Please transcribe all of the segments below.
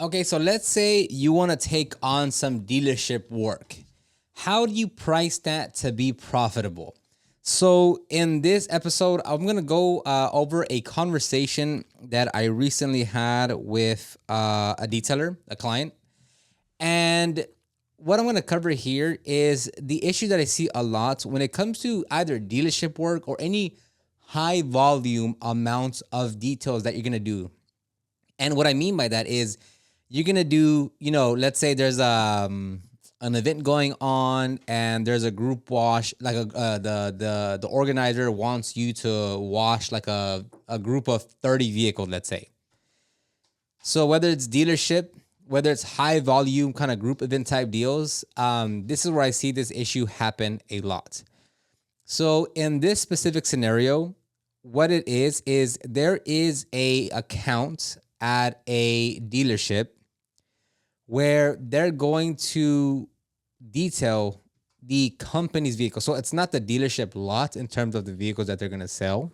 Okay, so let's say you want to take on some dealership work. How do you price that to be profitable? So, in this episode, I'm going to go over a conversation that I recently had with a detailer, a client. And what I'm going to cover here is the issue that I see a lot when it comes to either dealership work or any high volume amounts of details that you're going to do. And what I mean by that is you're gonna do, let's say there's an event going on and there's a group wash, like the organizer wants you to wash like a group of 30 vehicles, let's say. So whether it's dealership, whether it's high volume kind of group event type deals, this is where I see this issue happen a lot. So in this specific scenario, what it is there is a account at a dealership where they're going to detail the company's vehicle. So it's not the dealership lot in terms of the vehicles that they're going to sell.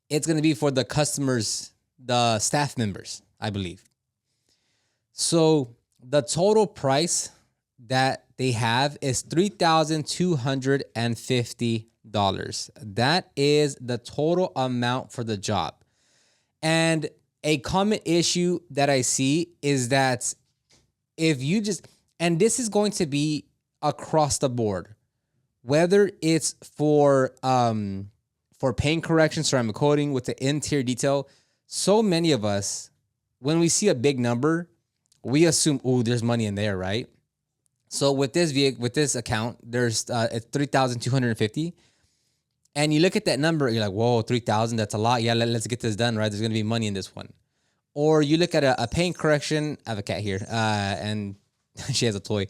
It's going to be for the customers, the staff members, I believe. So the total price that they have is $3,250. That is the total amount for the job. And a common issue that I see is that if you just, and this is going to be across the board, whether it's for paint correction, ceramic coating with the interior detail. So many of us, when we see a big number, we assume, oh, there's money in there, right? So with this vehicle, with this account, there's it's 3,250. And you look at that number, you're like, whoa, 3,000, that's a lot. Yeah, let's get this done, right? There's going to be money in this one. Or you look at a paint correction. I have a cat here, and she has a toy.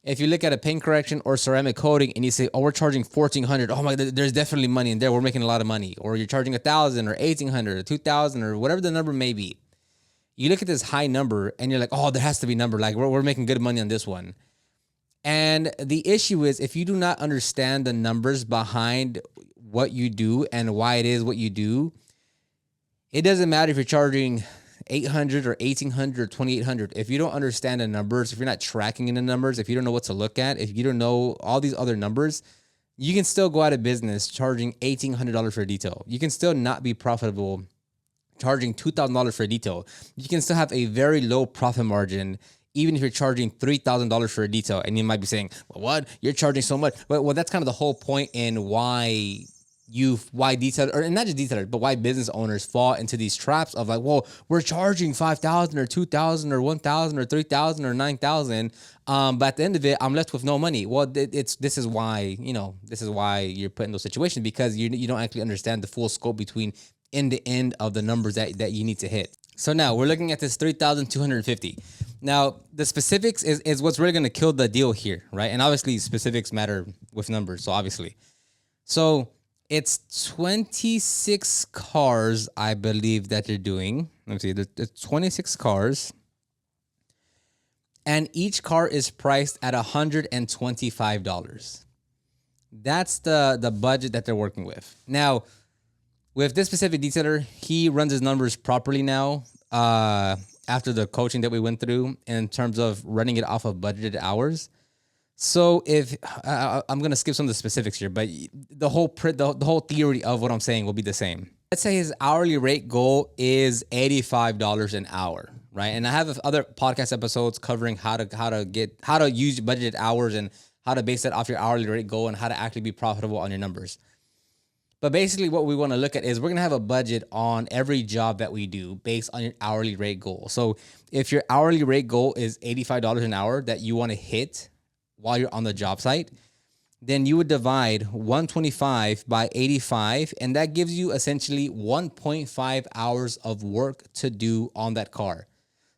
If you look at a paint correction or ceramic coating and you say, oh, we're charging 1,400. Oh my, there's definitely money in there. We're making a lot of money. Or you're charging 1,000 or 1,800 or 2,000 or whatever the number may be. You look at this high number and you're like, oh, there has to be a number. Like we're making good money on this one. And the issue is if you do not understand the numbers behind what you do and why it is what you do, it doesn't matter if you're charging 800 or 1,800 or 2,800. If you don't understand the numbers, if you're not tracking in the numbers, if you don't know what to look at, if you don't know all these other numbers, you can still go out of business charging $1,800 for a detail. You can still not be profitable charging $2,000 for a detail. You can still have a very low profit margin even if you're charging $3,000 for a detail. And you might be saying, well, what? You're charging so much. Well, that's kind of the whole point in why detailers, or not just detailers, but why business owners fall into these traps of like, well, we're charging 5,000 or 2,000 or 1,000 or 3,000 or 9,000. But at the end of it, I'm left with no money. Well, this is why you're put in those situations, because you don't actually understand the full scope between end to end of the numbers that you need to hit. So now we're looking at this 3,250. Now the specifics is what's really going to kill the deal here, right? And obviously specifics matter with numbers. So obviously, so it's 26 cars, I believe, that they're doing. Let me see. There's 26 cars, and each car is priced at $125. That's the budget that they're working with. Now, with this specific detailer, he runs his numbers properly now. After the coaching that we went through in terms of running it off of budgeted hours. So if I'm gonna skip some of the specifics here, but the whole theory of what I'm saying will be the same. Let's say his hourly rate goal is $85 an hour, right? And I have other podcast episodes covering how to use budgeted hours and how to base that off your hourly rate goal and how to actually be profitable on your numbers. But basically what we want to look at is we're going to have a budget on every job that we do based on your hourly rate goal. So if your hourly rate goal is $85 an hour that you want to hit while you're on the job site, then you would divide 125 by 85, and that gives you essentially 1.5 hours of work to do on that car.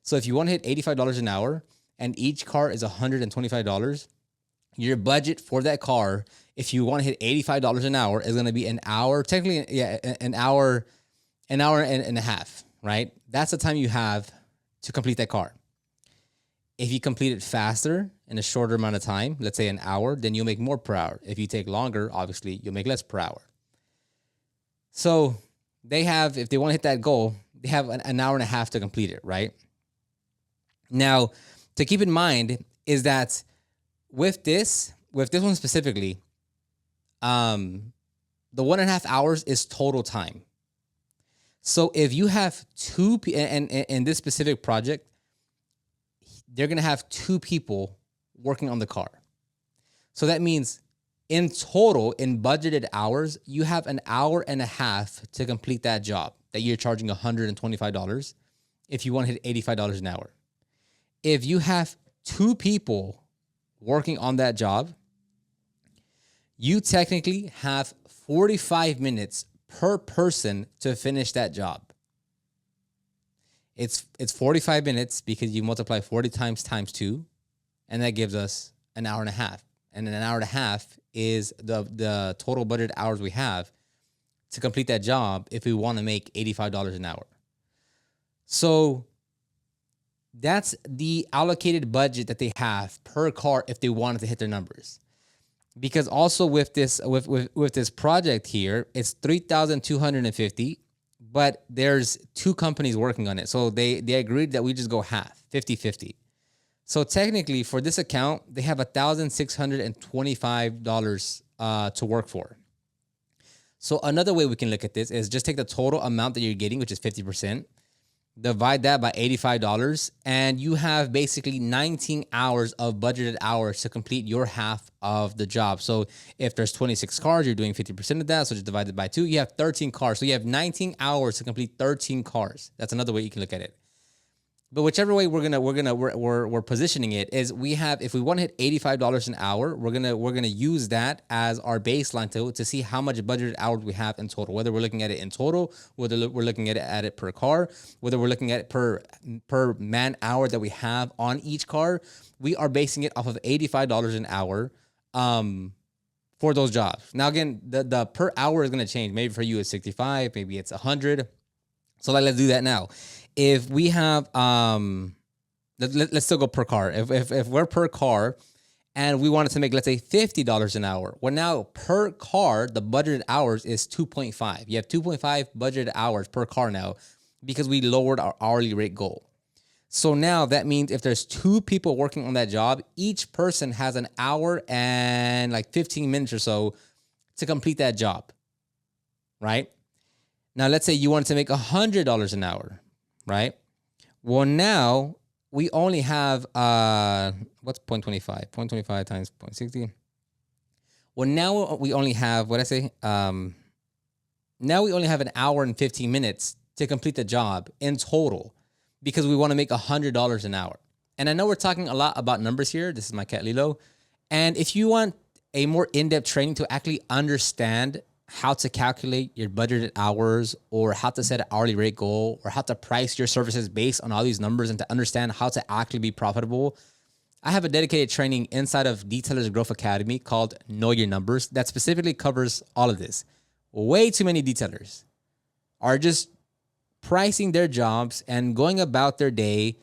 So if you want to hit $85 an hour and each car is $125, your budget for that car, if you want to hit $85 an hour, is going to be an hour, technically, an hour and a half, right? That's the time you have to complete that car. If you complete it faster in a shorter amount of time, let's say an hour, then you'll make more per hour. If you take longer, obviously, you'll make less per hour. So they have, if they want to hit that goal, they have an hour and a half to complete it, right? Now, to keep in mind is that with this one specifically, the 1.5 hours is total time. So if you have and in this specific project, they're gonna have two people working on the car. So that means in total, in budgeted hours, you have an hour and a half to complete that job that you're charging $125 if you want to hit $85 an hour. If you have two people working on that job, you technically have 45 minutes per person to finish that job. It's 45 minutes because you multiply 40 times 2, and that gives us an hour and a half. And an hour and a half is the total budget hours we have to complete that job if we want to make $85 an hour. So that's the allocated budget that they have per car if they wanted to hit their numbers. Because also with this project here, it's 3,250, but there's two companies working on it. So they agreed that we just go half, 50-50. So technically for this account, they have $1,625 to work for. So another way we can look at this is just take the total amount that you're getting, which is 50%, divide that by $85, and you have basically 19 hours of budgeted hours to complete your half of the job. So if there's 26 cars, you're doing 50% of that. So just divide it by 2, you have 13 cars. So you have 19 hours to complete 13 cars. That's another way you can look at it. But whichever way we're positioning it is, we have, if we want to hit $85 an hour, we're gonna use that as our baseline to see how much budgeted hours we have in total. Whether we're looking at it in total, whether we're looking at it per car, whether we're looking at it per man hour that we have on each car, we are basing it off of $85 an hour for those jobs. Now again, the per hour is gonna change. Maybe for you it's 65, maybe it's 100. So let's do that now. If we have, let's still go per car. If we're per car and we wanted to make, let's say, $50 an hour. Well, now per car, the budgeted hours is 2.5. You have 2.5 budgeted hours per car now because we lowered our hourly rate goal. So now that means if there's two people working on that job, each person has an hour and like 15 minutes or so to complete that job, right? Now, let's say you wanted to make $100 an hour, right? Well, now we only have, what's 0.25? 0.25 times 0.60. Well, now we only have, what I say? Now we only have an hour and 15 minutes to complete the job in total because we want to make $100 an hour. And I know we're talking a lot about numbers here. This is my cat Lilo. And if you want a more in-depth training to actually understand how to calculate your budgeted hours, or how to set an hourly rate goal, or how to price your services based on all these numbers, and to understand how to actually be profitable, I have a dedicated training inside of Detailers Growth Academy called Know Your Numbers that specifically covers all of this. Way too many detailers are just pricing their jobs and going about their day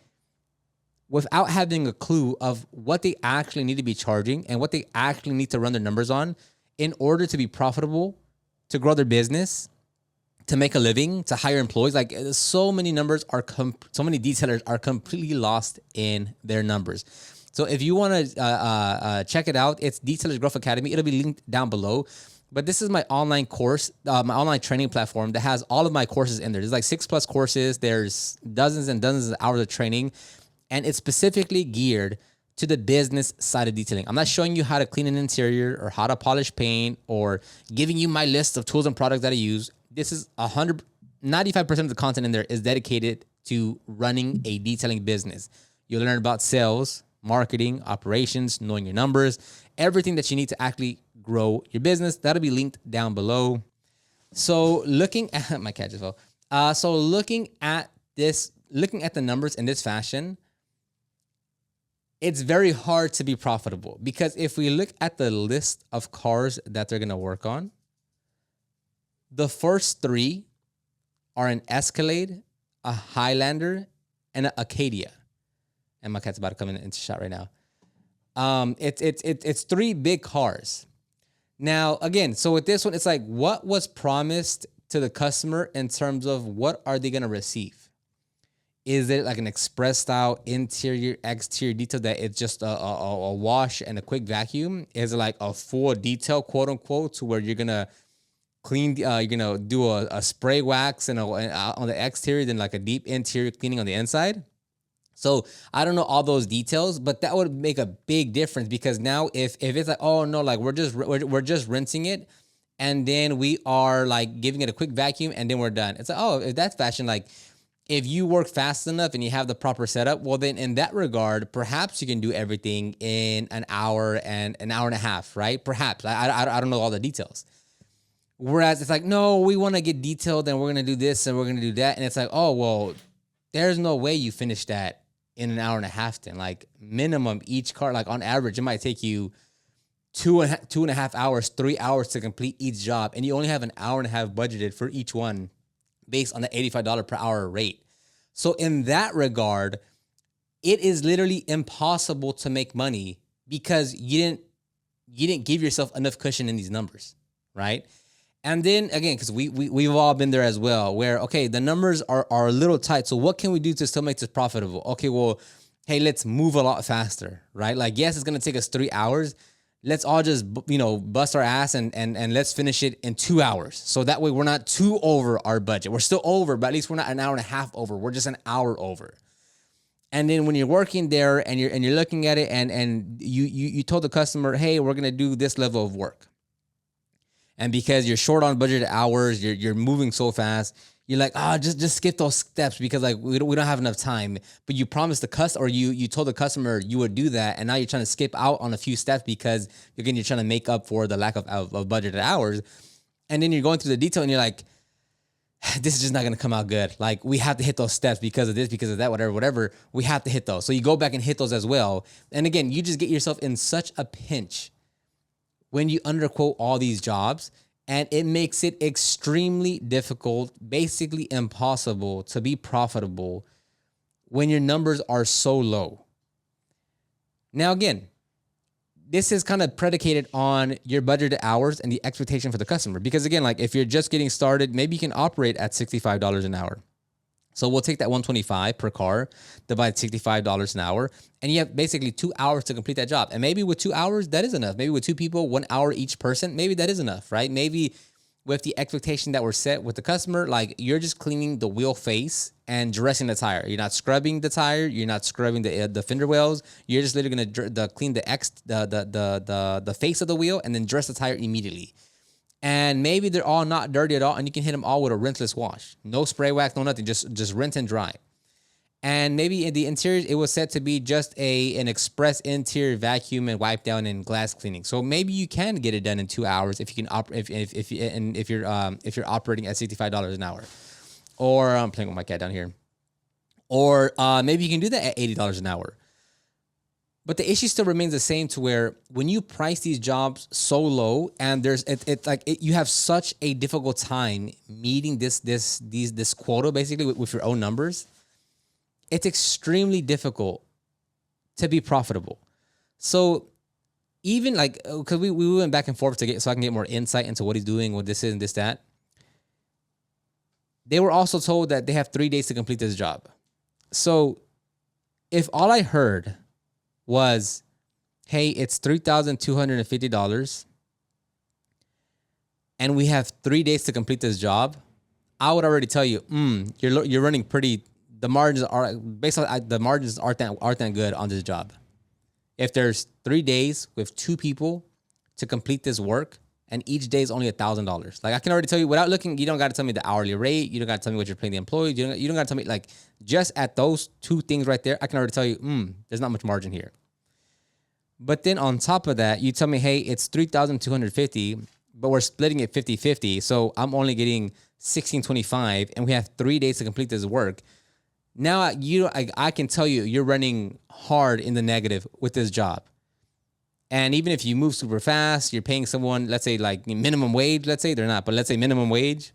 without having a clue of what they actually need to be charging and what they actually need to run their numbers on in order to be profitable, to grow their business, to make a living, to hire employees. Like, so many numbers are, so many detailers are completely lost in their numbers. So if you want to check it out, it's Detailers Growth Academy. It'll be linked down below. But this is my online course, my online training platform that has all of my courses in there. There's like 6+ courses. There's dozens and dozens of hours of training, and it's specifically geared to the business side of detailing. I'm not showing you how to clean an interior or how to polish paint or giving you my list of tools and products that I use. This is 95% of the content in there is dedicated to running a detailing business. You'll learn about sales, marketing, operations, knowing your numbers, everything that you need to actually grow your business. That'll be linked down below. So looking at my cat just fell. So looking at the numbers in this fashion, it's very hard to be profitable, because if we look at the list of cars that they're going to work on, the first 3 are an Escalade, a Highlander, and an Acadia. And my cat's about to come into shot right now. It's 3 big cars. Now, again, so with this one, it's like, what was promised to the customer in terms of what are they going to receive? Is it like an express style interior exterior detail that it's just a wash and a quick vacuum? Is it like a full detail, quote unquote, to where you're gonna clean, you're gonna do a spray wax and on the exterior, then like a deep interior cleaning on the inside? So I don't know all those details, but that would make a big difference, because now if it's like, oh no, like we're just rinsing it, and then we are like giving it a quick vacuum and then we're done. It's like, oh, if that's fashion, like if you work fast enough and you have the proper setup, well then in that regard, perhaps you can do everything in an hour and an hour and a half, right? Perhaps. I don't know all the details. Whereas it's like, no, we want to get detailed and we're gonna do this and we're gonna do that, and it's like, oh well, there's no way you finish that in an hour and a half. Then, like minimum each car, like on average, it might take you two and a half hours, 3 hours to complete each job, and you only have an hour and a half budgeted for each one, based on the $85 per hour rate. So in that regard, it is literally impossible to make money because you didn't give yourself enough cushion in these numbers, right? And then again, because we've all been there as well, where okay, the numbers are a little tight. So what can we do to still make this profitable? Okay, well, hey, let's move a lot faster, right? Like, yes, it's gonna take us 3 hours. Let's all just bust our ass and let's finish it in 2 hours. So that way we're not too over our budget. We're still over, but at least we're not an hour and a half over. We're just an hour over. And then when you're working there and you're looking at it and you told the customer, hey, we're gonna do this level of work. And because you're short on budgeted hours, you're moving so fast, you're like, just skip those steps because like we don't have enough time. But you promised the customer, or you told the customer you would do that, and now you're trying to skip out on a few steps because again you're trying to make up for the lack of budgeted hours. And then you're going through the detail and you're like, this is just not gonna come out good. Like we have to hit those steps because of this, because of that, whatever. We have to hit those. So you go back and hit those as well. And again, you just get yourself in such a pinch when you underquote all these jobs, and it makes it extremely difficult, basically impossible to be profitable when your numbers are so low. Now, again, this is kind of predicated on your budgeted hours and the expectation for the customer. Because again, like if you're just getting started, maybe you can operate at $65 an hour. So we'll take that $125 per car, divide $65 an hour, and you have basically 2 hours to complete that job. And maybe with 2 hours, that is enough. Maybe with two people, 1 hour each person, maybe that is enough, right? Maybe with the expectation that we're set with the customer, like you're just cleaning the wheel face and dressing the tire. You're not scrubbing the tire. You're not scrubbing the fender wells. You're just literally gonna clean the face of the wheel and then dress the tire immediately. And maybe they're all not dirty at all, and you can hit them all with a rinseless wash. No spray wax, no nothing, just rinse and dry. And maybe in the interior, it was set to be just an express interior vacuum and wipe down and glass cleaning. So maybe you can get it done in 2 hours if you can if you're operating at $65 an hour. Or I'm playing with my cat down here. Or maybe you can do that at $80 an hour. But the issue still remains the same, to where when you price these jobs so low and you have such a difficult time meeting this quota basically with your own numbers, it's extremely difficult to be profitable. So even like, because we went back and forth so I can get more insight into what he's doing, what this is and this, that. They were also told that they have 3 days to complete this job. So if all I heard was, hey, it's $3,250 and we have 3 days to complete this job, I would already tell you, you're running pretty. The margins are basically the margins aren't that good on this job. If there's 3 days with 2 people to complete this work, and each day is only $1,000. Like I can already tell you without looking, you don't got to tell me the hourly rate. You don't got to tell me what you're paying the employees. You don't got to tell me, like, just at those 2 things right there, I can already tell you, there's not much margin here. But then on top of that, you tell me, hey, it's $3,250, but we're splitting it 50-50. So I'm only getting $1,625 and we have 3 days to complete this work. Now I can tell you, you're running hard in the negative with this job. And even if you move super fast, you're paying someone, let's say like minimum wage, let's say they're not, but let's say minimum wage,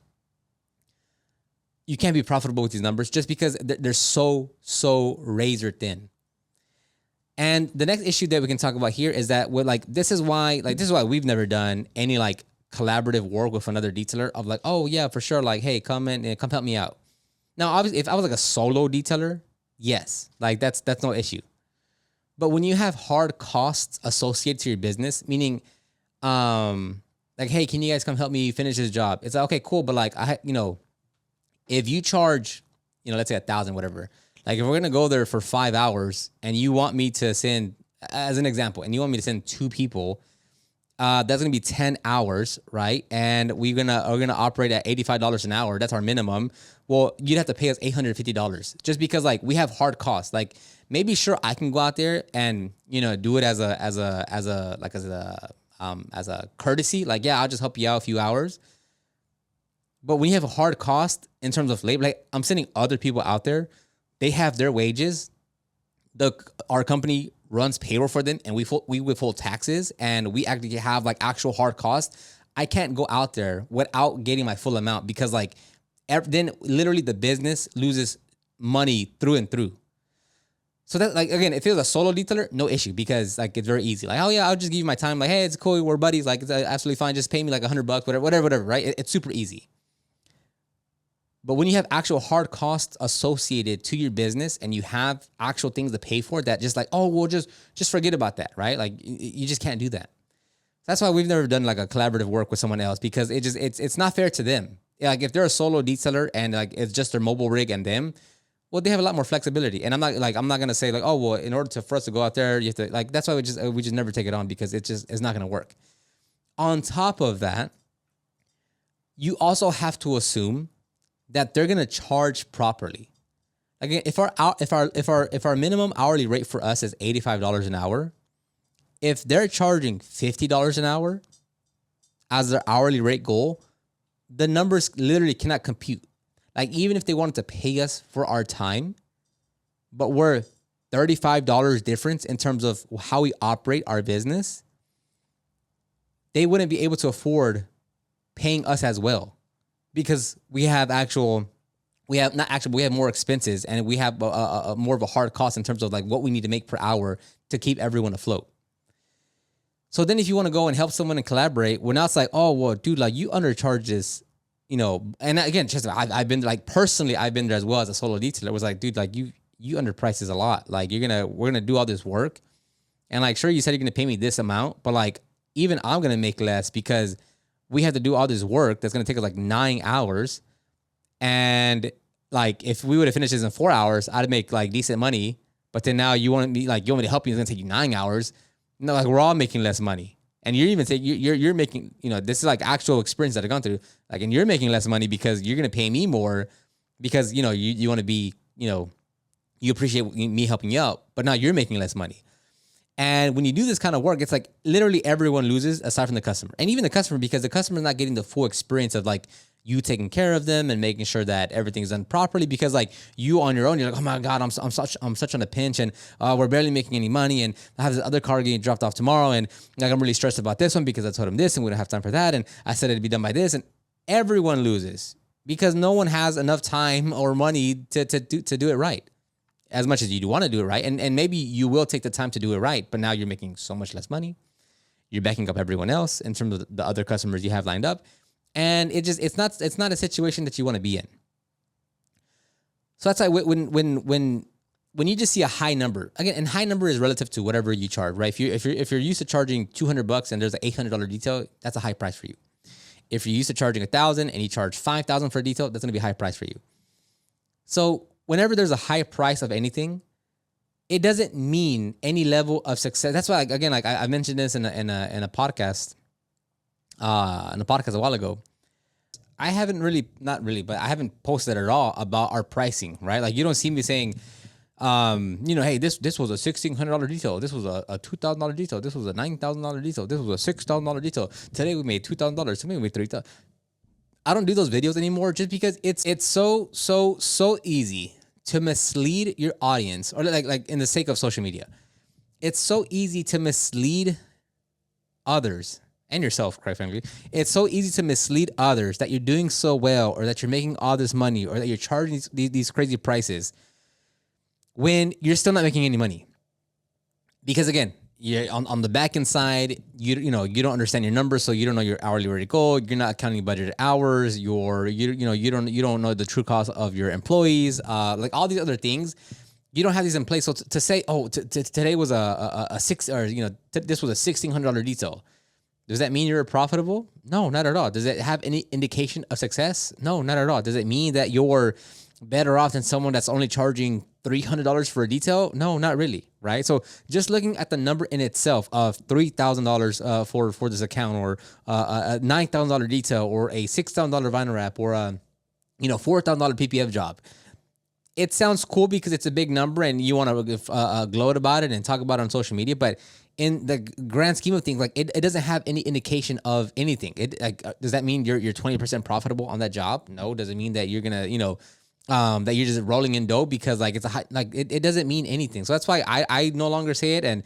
you can't be profitable with these numbers just because they're so razor thin. And the next issue that we can talk about here is that this is why we've never done any like collaborative work with another detailer of like, oh yeah, for sure. Like, hey, come help me out. Now, obviously, if I was like a solo detailer, yes, like that's no issue. But when you have hard costs associated to your business, meaning, like, hey, can you guys come help me finish this job? It's like, okay, cool, but like, if you charge, let's say 1,000, whatever. Like, if we're gonna go there for 5 hours, and you want me to send, as an example, and you want me to send 2 people, that's gonna be 10 hours, right? And are gonna operate at $85 an hour. That's our minimum. Well, you'd have to pay us $850 just because like we have hard costs. Like maybe sure I can go out there and do it as a courtesy. Like, yeah, I'll just help you out a few hours. But when you have a hard cost in terms of labor, like I'm sending other people out there, they have their wages. Our company runs payroll for them, and we withhold taxes, and we actually have like actual hard costs. I can't go out there without getting my full amount because like then literally the business loses money through and through. So that, like, again, if it was a solo detailer, no issue because like it's very easy. Like, oh yeah, I'll just give you my time. Like, hey, it's cool, we're buddies. Like, it's absolutely fine. Just pay me like $100, whatever. Right? It's super easy. But when you have actual hard costs associated to your business and you have actual things to pay for that, just like, oh, well, just forget about that, right? Like you just can't do that. That's why we've never done like a collaborative work with someone else because it's not fair to them. Like if they're a solo detailer and like it's just their mobile rig and them, well, they have a lot more flexibility. And I'm not gonna say like, oh, well, in order for us to go out there, you have to like. That's why we just never take it on because it's not gonna work. On top of that, you also have to assume that they're gonna charge properly. Again, if our minimum hourly rate for us is $85 an hour, if they're charging $50 an hour as their hourly rate goal, the numbers literally cannot compute. Like even if they wanted to pay us for our time, but we're $35 difference in terms of how we operate our business, they wouldn't be able to afford paying us as well. Because we have more expenses and we have a more of a hard cost in terms of like what we need to make per hour to keep everyone afloat. So then if you want to go and help someone and collaborate, well, now it's like, oh, well, dude, like you undercharge this, and again, just I've been like personally, I've been there as well as a solo detailer. It was like, dude, like you underprice this a lot. Like we're going to do all this work. And like, sure, you said you're going to pay me this amount, but like even I'm going to make less because we have to do all this work that's going to take us like 9 hours. And like, if we would have finished this in 4 hours, I'd make like decent money. But then now you want me to help you. It's going to take you 9 hours. No, like we're all making less money. And you're even saying you're making, this is like actual experience that I've gone through. Like, and you're making less money because you're going to pay me more because, you want to be, you appreciate me helping you out, but now you're making less money. And when you do this kind of work, it's like literally everyone loses aside from the customer. And even the customer, because the customer is not getting the full experience of like you taking care of them and making sure that everything's done properly. Because like you on your own, you're like, oh my God, I'm such on a pinch and we're barely making any money. And I have this other car getting dropped off tomorrow. And like, I'm really stressed about this one because I told him this and we don't have time for that. And I said it'd be done by this. And everyone loses because no one has enough time or money to do it right. As much as you do want to do it right. And maybe you will take the time to do it right, but now you're making so much less money. You're backing up everyone else in terms of the other customers you have lined up. And it's not a situation that you want to be in. So that's like when you just see a high number, again, and high number is relative to whatever you charge, right? If you're used to charging $200 and there's an $800 detail, that's a high price for you. If you're used to charging $1,000 and you charge $5,000 for a detail, that's going to be a high price for you. So whenever there's a high price of anything, it doesn't mean any level of success. That's why, again, like I mentioned this in a podcast, a while ago. I haven't really, not really, but I haven't posted at all about our pricing, right? Like you don't see me saying, hey, this was a $1,600 detail. This was a $2,000 detail. This was a $9,000 detail. This was a $6,000 detail. Today we made $2,000. Today we made $3,000. I don't do those videos anymore just because it's so easy to mislead your audience, or like in the sake of social media. It's so easy to mislead others and yourself, quite frankly. It's so easy to mislead others that you're doing so well, or that you're making all this money, or that you're charging these crazy prices when you're still not making any money. Because again, Yeah, on the back end side, you don't understand your numbers, so you don't know your hourly rate goal. You're not counting budgeted hours. You don't know the true cost of your employees. Like all these other things, you don't have these in place. So to say, oh, today was a six, or this was a $1,600 detail. Does that mean you're profitable? No, not at all. Does it have any indication of success? No, not at all. Does it mean that you're better off than someone that's only charging $300 for a detail? No, not really, right? So just looking at the number in itself of $3,000 for this account, or a $9,000 detail, or a $6,000 vinyl wrap, or a $4,000 PPF job. It sounds cool because it's a big number and you want to gloat about it and talk about it on social media, but in the grand scheme of things, like it doesn't have any indication of anything. Does that mean you're 20% profitable on that job? No. Does it mean that you're gonna that you're just rolling in dough because like it's a high, like it doesn't mean anything. So that's why I no longer say it, and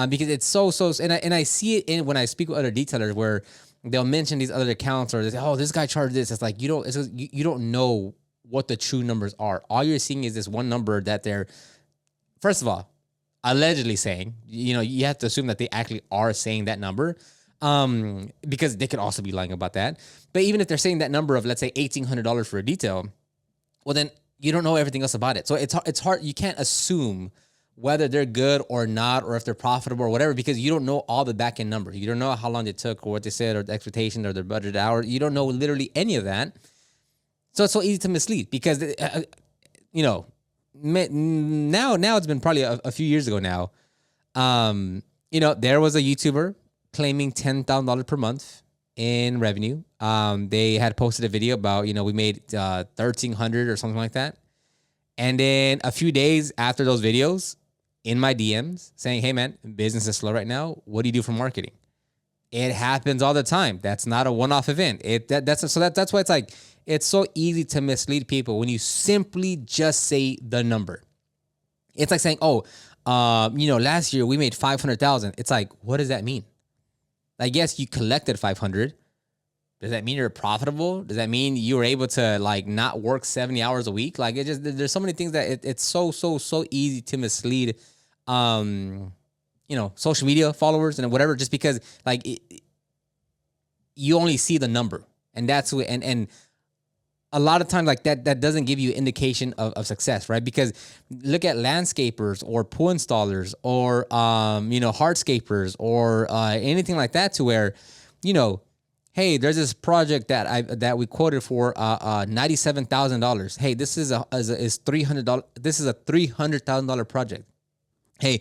because it's so and I see it in when I speak with other detailers where they'll mention these other accounts, or they say, oh, this guy charged this. It's like you don't know what the true numbers are. All you're seeing is this one number that they're, first of all, allegedly saying. You have to assume that they actually are saying that number, because they could also be lying about that. But even if they're saying that number of, let's say, $1,800 for a detail, well, then you don't know everything else about it. So it's hard. You can't assume whether they're good or not, or if they're profitable or whatever, because you don't know all the back end numbers. You don't know how long they took, or what they said, or the expectation, or their budget hour. You don't know literally any of that. So it's so easy to mislead because, now it's been probably a few years ago now. There was a YouTuber claiming $10,000 per month in revenue. They had posted a video about, we made 1,300 or something like that. And then a few days after those videos, in my DMs saying, hey man, business is slow right now. What do you do for marketing? It happens all the time. That's not a one-off event. That's why it's like, it's so easy to mislead people when you simply just say the number. It's like saying, last year we made 500,000. It's like, what does that mean? I guess you collected 500. Does that mean you're profitable? Does that mean you were able to like not work 70 hours a week? Like there's so many things that it's so easy to mislead, social media followers and whatever, just because like you only see the number, and that's what, and a lot of times like that doesn't give you indication of success, right? Because look at landscapers or pool installers or hardscapers or anything like that, to where, hey, there's this project that we quoted for $97,000. Hey, this is $300. This is a $300,000 project. Hey,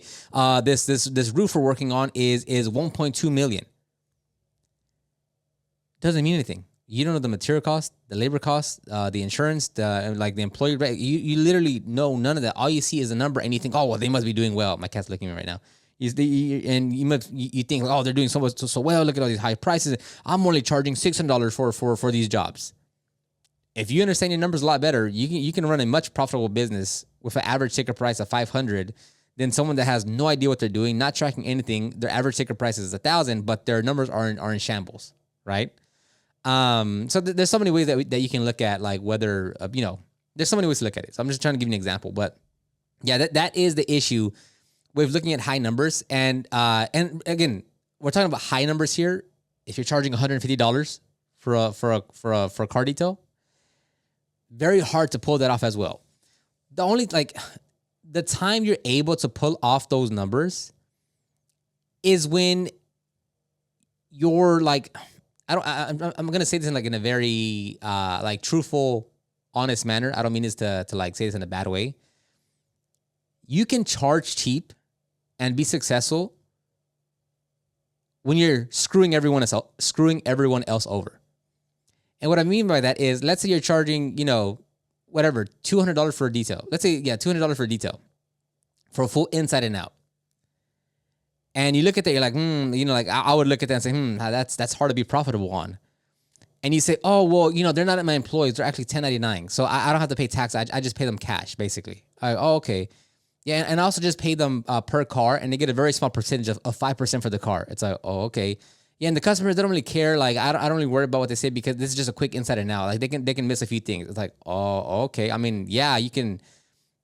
this roof we're working on is $1.2 million. Doesn't mean anything. You don't know the material cost, the labor cost, the insurance, the employee rate. You literally know none of that. All you see is a number, and you think, oh well, they must be doing well. My cat's looking at me right now. You think, oh, they're doing so well. Look at all these high prices. I'm only charging $600 for these jobs. If you understand your numbers a lot better, you can run a much profitable business with an average ticket price of $500 than someone that has no idea what they're doing, not tracking anything. Their average ticket price is $1,000, but their numbers are in shambles, right? So there's so many ways that you can look at, like, whether, there's so many ways to look at it. So I'm just trying to give you an example, but yeah, that is the issue with looking at high numbers. And again, we're talking about high numbers here. If you're charging $150 for a car detail, very hard to pull that off as well. The time you're able to pull off those numbers is when you're like, I'm gonna say this in a very truthful, honest manner. I don't mean this to say this in a bad way. You can charge cheap and be successful when you're screwing everyone else over. And what I mean by that is, let's say you're charging, $200 for a detail. Let's say, $200 for a detail for a full inside and out. And you look at that, you're like, I would look at that and say, that's hard to be profitable on. And you say, oh, well, they're not my employees. They're actually 1099. So I don't have to pay tax. I just pay them cash, basically. Okay. Yeah, and I also just pay them per car, and they get a very small percentage of 5% for the car. It's like, oh, okay. Yeah, and the customers, they don't really care. Like, I don't really worry about what they say, because this is just a quick inside and out. Like, they can miss a few things. It's like, oh, okay. I mean, yeah, you can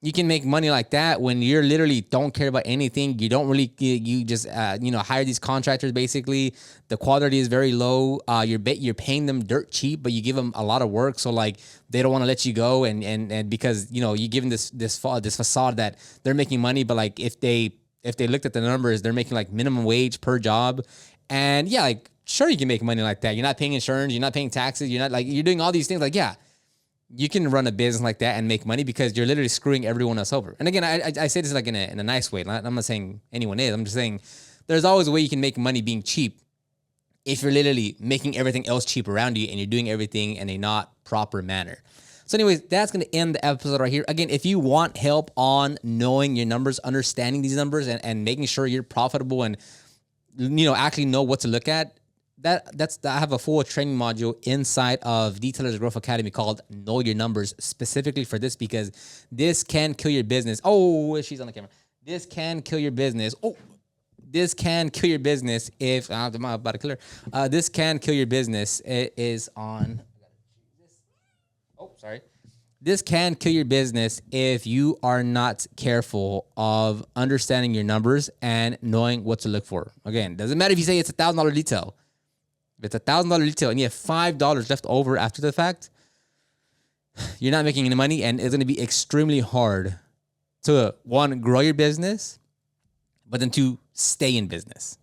You can make money like that when you're literally don't care about anything. You don't really, you just, hire these contractors. Basically, the quality is very low. You're paying them dirt cheap, but you give them a lot of work. So like they don't want to let you go, and because you give them this facade that they're making money, but like if they looked at the numbers, they're making like minimum wage per job, and yeah, like sure you can make money like that. You're not paying insurance, you're not paying taxes, you're doing all these things. Like yeah, you can run a business like that and make money because you're literally screwing everyone else over. And again, I say this like in a nice way. I'm not saying anyone is. I'm just saying there's always a way you can make money being cheap if you're literally making everything else cheap around you and you're doing everything in a not proper manner. So anyways, that's going to end the episode right here. Again, if you want help on knowing your numbers, understanding these numbers and making sure you're profitable and actually know what to look at, I have a full training module inside of Detailers Growth Academy called Know Your Numbers, specifically for this, because this can kill your business. Oh, she's on the camera. This can kill your business. Oh, this can kill your business if I'm about to kill her. This can kill your business. It is on. Oh, sorry. This can kill your business if you are not careful of understanding your numbers and knowing what to look for. Again, doesn't matter if you say it's $1,000 detail. If it's $1,000 detail and you have $5 left over after the fact, you're not making any money, and it's going to be extremely hard to, one, grow your business, but then two, stay in business.